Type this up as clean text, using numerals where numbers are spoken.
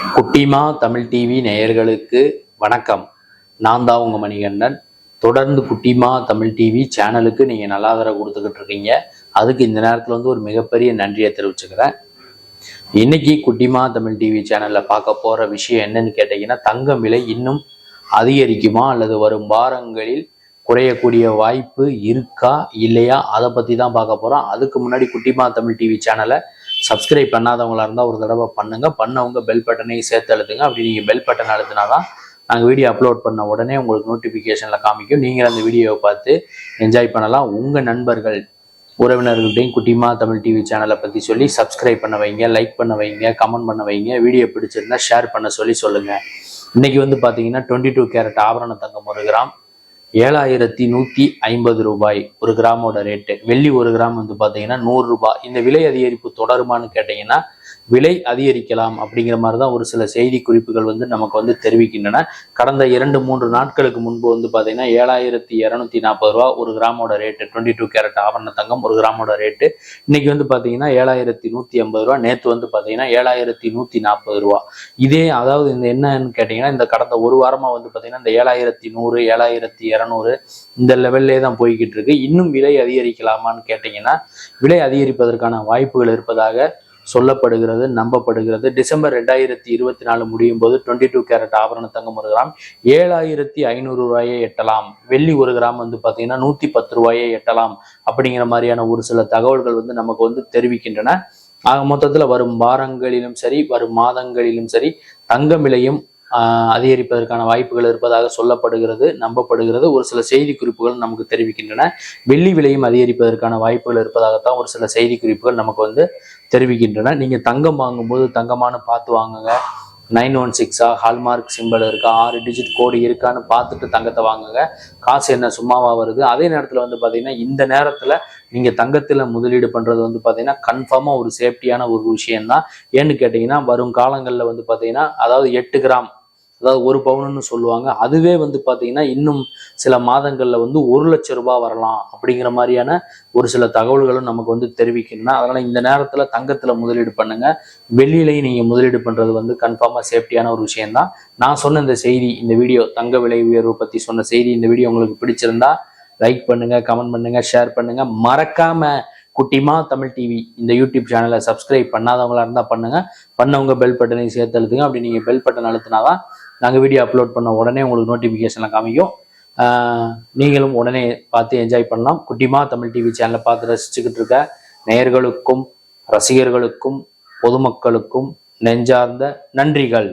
குட்டிமா தமிழ் டிவி நேயர்களுக்கு வணக்கம். நான் தான் உங்க மணிகண்டன். தொடர்ந்து குட்டிமா தமிழ் டிவி சேனலுக்கு நீங்க நல்ல ஆதரவு கொடுத்துக்கிட்டு இருக்கீங்க. அதுக்கு இந்த நேரத்துல ஒரு மிகப்பெரிய நன்றியை தெரிவிச்சுக்கிறேன். இன்னைக்கு குட்டிமா தமிழ் டிவி சேனல்ல பார்க்க போற விஷயம் என்னன்னு கேட்டீங்கன்னா, தங்கம் விலை இன்னும் அதிகரிக்குமா அல்லது வரும் வாரங்களில் குறையக்கூடிய வாய்ப்பு இருக்கா இல்லையா, அதை பத்தி தான் பார்க்க போறோம். அதுக்கு முன்னாடி குட்டிமா தமிழ் டிவி சேனலை சப்ஸ்கிரைப் பண்ணாதவங்களா இருந்தால் ஒரு தடவை பண்ணுங்க. பண்ணவங்க பெல் பட்டனையும் சேர்த்து அழுத்துங்க. அப்படி நீங்கள் பெல் பட்டன் அழுத்தினாதான் நாங்கள் வீடியோ அப்லோட் பண்ண உடனே உங்களுக்கு நோட்டிஃபிகேஷனில் காமிக்கும். நீங்கள் அந்த வீடியோவை பார்த்து என்ஜாய் பண்ணலாம். உங்கள் நண்பர்கள் உறவினர்கள்ட்டையும் குட்டிமா தமிழ் டிவி சேனலை பற்றி சொல்லி சப்ஸ்கிரைப் பண்ண வைங்க, லைக் பண்ண வைங்க, கமெண்ட் பண்ண வைங்க. வீடியோ பிடிச்சிருந்தா ஷேர் பண்ண சொல்லுங்கள். இன்னைக்கு பார்த்தீங்கன்னா 22 கேரட் ஆபரண தங்கம் 1 கிராம் 7150 ரூபாய் ஒரு கிராமோட ரேட்டு. வெள்ளி 1 கிராம் பார்த்தீங்கன்னா 100 ரூபாய். இந்த விலை அதிகரிப்பு தொடருமான்னு கேட்டீங்கன்னா விலை அதிகரிக்கலாம் அப்படிங்கிற மாதிரி தான் ஒரு சில செய்தி குறிப்புகள் நமக்கு தெரிவிக்கின்றன. கடந்த 2-3 நாட்களுக்கு முன்பு பார்த்தீங்கன்னா 7240 ரூபா ஒரு கிராமோட ரேட்டு. 22 கேரட் ஆபரண தங்கம் 1 கிராமோட ரேட்டு இன்னைக்கு பார்த்தீங்கன்னா 7150 ரூபா. நேற்று பார்த்தீங்கன்னா 7140 ரூபா. இதே அதாவது இந்த என்னன்னு கேட்டீங்கன்னா, இந்த கடந்த ஒரு வாரமா பார்த்தீங்கன்னா இந்த 7100 7200 இந்த லெவல்லே தான் போய்கிட்டு இருக்கு. இன்னும் விலை அதிகரிக்கலாமான்னு கேட்டீங்கன்னா விலை அதிகரிப்பதற்கான வாய்ப்புகள் இருப்பதாக சொல்லப்படுகிறது, நம்பப்படுகிறது. டிசம்பர் 2024 முடியும் போது 22 கேரட் ஆபரண தங்கம் 1 கிராம் 7500 ரூபாயை எட்டலாம். வெள்ளி 1 கிராம் பார்த்தீங்கன்னா 110 ரூபாயை எட்டலாம் அப்படிங்கிற மாதிரியான ஒரு சில தகவல்கள் நமக்கு தெரிவிக்கின்றன. ஆக மொத்தத்துல வரும் வாரங்களிலும் சரி, வரும் மாதங்களிலும் சரி, தங்கம் விலையும் அதிகரிப்பதற்கான வாய்ப்புகள் இருப்பதாக சொல்லப்படுகிறது, நம்பப்படுகிறது. ஒரு சில செய்தி குறிப்புகள் நமக்கு தெரிவிக்கின்றன. வெள்ளி விலையும் அதிகரிப்பதற்கான வாய்ப்புகள் இருப்பதாகத்தான் ஒரு சில செய்தி குறிப்புகள் நமக்கு தெரிவிக்கின்றன. நீங்க தங்கம் வாங்கும்போது தங்கமான பார்த்து வாங்குங்க. 916 ஹால்மார்க் சிம்பிள் இருக்கா, 6 டிஜிட் கோடு இருக்கான்னு பார்த்துட்டு தங்கத்தை வாங்குங்க. காசு என்ன சும்மாவா வருது? அதே நேரத்துல பாத்தீங்கன்னா இந்த நேரத்துல நீங்க தங்கத்துல முதலீடு பண்றது பாத்தீங்கன்னா கன்ஃபார்மா ஒரு சேஃப்டியான ஒரு விஷயம்தான். ஏன்னு கேட்டீங்கன்னா, வரும் காலங்கள்ல பாத்தீங்கன்னா அதாவது 8 கிராம் அதாவது 1 பவுனுன்னு சொல்லுவாங்க. அதுவே பாத்தீங்கன்னா இன்னும் சில மாதங்கள்ல 1 லட்சம் ரூபாய் வரலாம் அப்படிங்கிற மாதிரியான ஒரு சில தகவல்களும் நமக்கு தெரிவிக்கணும். அதனால இந்த நேரத்துல தங்கத்துல முதலீடு பண்ணுங்க. வெள்ளியிலையும் நீங்க முதலீடு பண்றது கன்ஃபார்மா சேஃப்டியான ஒரு விஷயம்தான். நான் சொன்ன இந்த செய்தி, இந்த வீடியோ தங்க விலை உயர்வு பத்தி சொன்ன செய்தி, இந்த வீடியோ உங்களுக்கு பிடிச்சிருந்தா லைக் பண்ணுங்க, கமெண்ட் பண்ணுங்க, ஷேர் பண்ணுங்க. மறக்காம குட்டிமா தமிழ் டிவி இந்த யூடியூப் சேனலை சப்ஸ்கிரைப் பண்ணாதவங்களா இருந்தா பண்ணுங்க. பண்ணவங்க பெல் பட்டனை சேர்த்து அழுத்துங்க. அப்படி நீங்க பெல் பட்டன் அழுத்தினாதான் நாங்கள் வீடியோ அப்லோட் பண்ண உடனே உங்களுக்கு நோட்டிஃபிகேஷனில் காமிக்கும். நீங்களும் உடனே பார்த்து என்ஜாய் பண்ணலாம். குட்டிமா தமிழ் டிவி சேனலை பார்த்து ரசிச்சுக்கிட்டு இருக்க நேயர்களுக்கும் ரசிகர்களுக்கும் பொதுமக்களுக்கும் நெஞ்சார்ந்த நன்றிகள்.